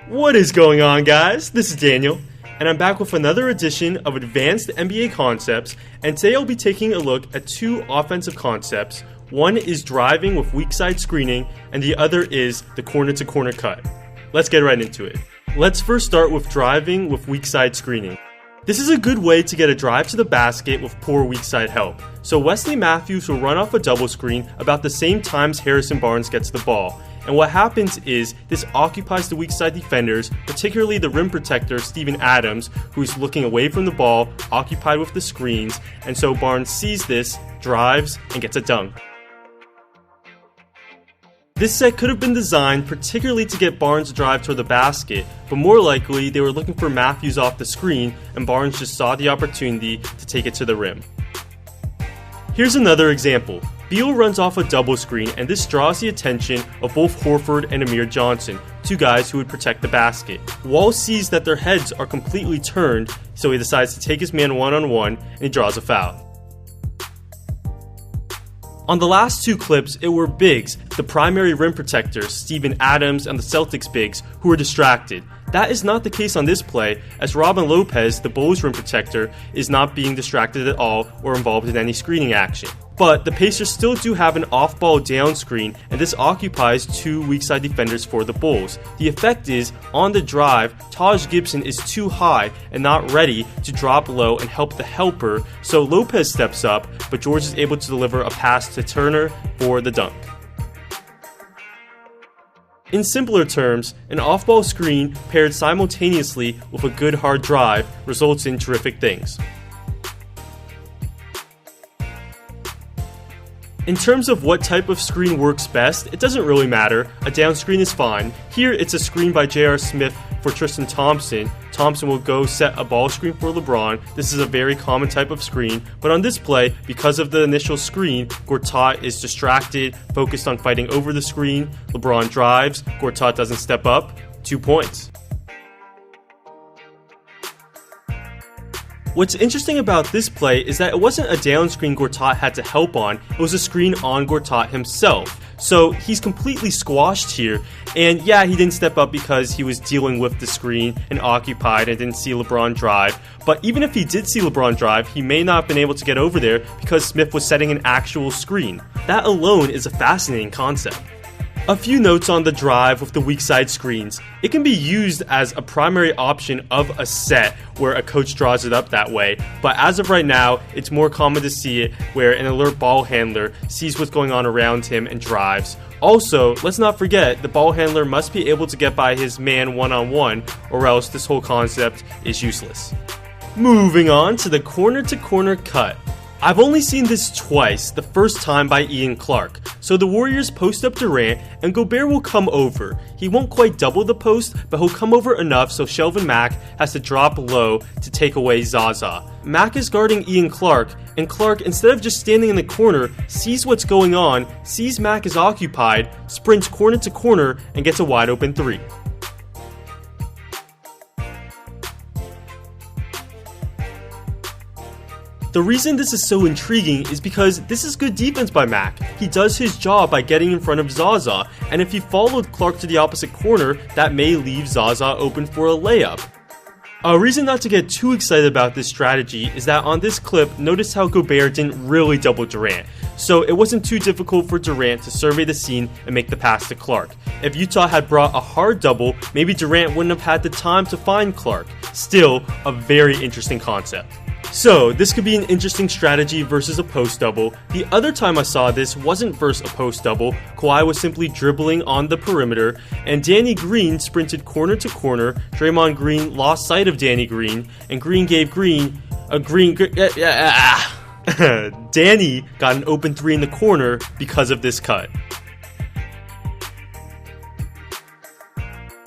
What is going on, guys? This is Daniel, and I'm back with another edition of Advanced NBA Concepts, and today I'll be taking a look at two offensive concepts. One is driving with weak side screening, and the other is the corner-to-corner cut. Let's get right into it. Let's first start with driving with weak side screening. This is a good way to get a drive to the basket with poor weak side help. So Wesley Matthews will run off a double screen about the same time as Harrison Barnes gets the ball. And what happens is this occupies the weak side defenders, particularly the rim protector Steven Adams, who's looking away from the ball, occupied with the screens, and so Barnes sees this, drives, and gets a dunk. This set could have been designed particularly to get Barnes to drive toward the basket, but more likely they were looking for Matthews off the screen, and Barnes just saw the opportunity to take it to the rim. Here's another example. Beal runs off a double screen, and this draws the attention of both Horford and Amir Johnson, two guys who would protect the basket. Wall sees that their heads are completely turned, so he decides to take his man one-on-one, and he draws a foul. On the last two clips, it were bigs, the primary rim protectors, Steven Adams and the Celtics bigs, who were distracted. That is not the case on this play, as Robin Lopez, the Bulls rim protector, is not being distracted at all or involved in any screening action. But the Pacers still do have an off-ball down screen, and this occupies two weak side defenders for the Bulls. The effect is, on the drive, Taj Gibson is too high and not ready to drop low and help the helper, so Lopez steps up, but George is able to deliver a pass to Turner for the dunk. In simpler terms, an off-ball screen paired simultaneously with a good hard drive results in terrific things. In terms of what type of screen works best, it doesn't really matter. A down screen is fine. Here it's a screen by J.R. Smith for Tristan Thompson. Thompson will go set a ball screen for LeBron. This is a very common type of screen, but on this play, because of the initial screen, Gortat is distracted, focused on fighting over the screen. LeBron drives, Gortat doesn't step up, 2 points. What's interesting about this play is that it wasn't a down screen Gortat had to help on, it was a screen on Gortat himself. So he's completely squashed here, and yeah, he didn't step up because he was dealing with the screen and occupied and didn't see LeBron drive. But even if he did see LeBron drive, he may not have been able to get over there because Smith was setting an actual screen. That alone is a fascinating concept. A few notes on the drive with the weak side screens. It can be used as a primary option of a set where a coach draws it up that way, but as of right now, it's more common to see it where an alert ball handler sees what's going on around him and drives. Also, let's not forget, the ball handler must be able to get by his man one-on-one, or else this whole concept is useless. Moving on to the corner-to-corner cut. I've only seen this twice, the first time by Ian Clark. So the Warriors post up Durant, and Gobert will come over. He won't quite double the post, but he'll come over enough so Shelvin Mack has to drop low to take away Zaza. Mack is guarding Ian Clark, and Clark, instead of just standing in the corner, sees what's going on, sees Mack is occupied, sprints corner to corner, and gets a wide open three. The reason this is so intriguing is because this is good defense by Mack. He does his job by getting in front of Zaza, and if he followed Clark to the opposite corner, that may leave Zaza open for a layup. A reason not to get too excited about this strategy is that on this clip, notice how Gobert didn't really double Durant, so it wasn't too difficult for Durant to survey the scene and make the pass to Clark. If Utah had brought a hard double, maybe Durant wouldn't have had the time to find Clark. Still, a very interesting concept. So, this could be an interesting strategy versus a post double. The other time I saw this wasn't versus a post double. Kawhi was simply dribbling on the perimeter, and Danny Green sprinted corner to corner. Draymond Green lost sight of Danny Green, and Green gave Green a Danny got an open three in the corner because of this cut.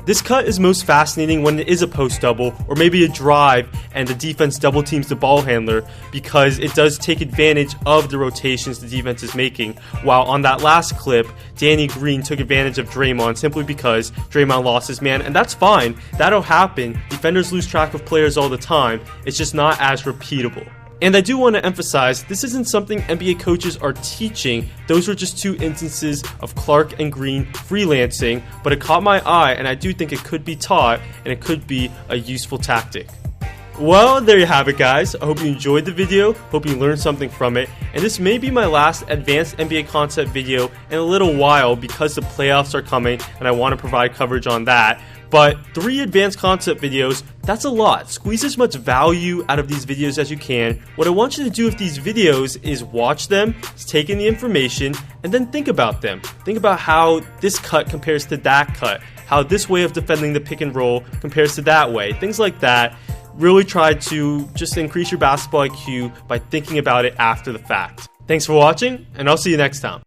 This cut is most fascinating when it is a post double or maybe a drive and the defense double teams the ball handler because it does take advantage of the rotations the defense is making. While on that last clip, Danny Green took advantage of Draymond simply because Draymond lost his man, and that's fine. That'll happen. Defenders lose track of players all the time. It's just not as repeatable. And I do want to emphasize, this isn't something NBA coaches are teaching. Those were just 2 instances of Clark and Green freelancing, but it caught my eye, and I do think it could be taught, and it could be a useful tactic. Well, there you have it, guys. I hope you enjoyed the video, hope you learned something from it, and this may be my last advanced NBA concept video in a little while because the playoffs are coming, and I want to provide coverage on that. But 3 advanced concept videos, that's a lot. Squeeze as much value out of these videos as you can. What I want you to do with these videos is watch them, take in the information, and then think about them. Think about how this cut compares to that cut, how this way of defending the pick and roll compares to that way, things like that. Really try to just increase your basketball IQ by thinking about it after the fact. Thanks for watching, and I'll see you next time.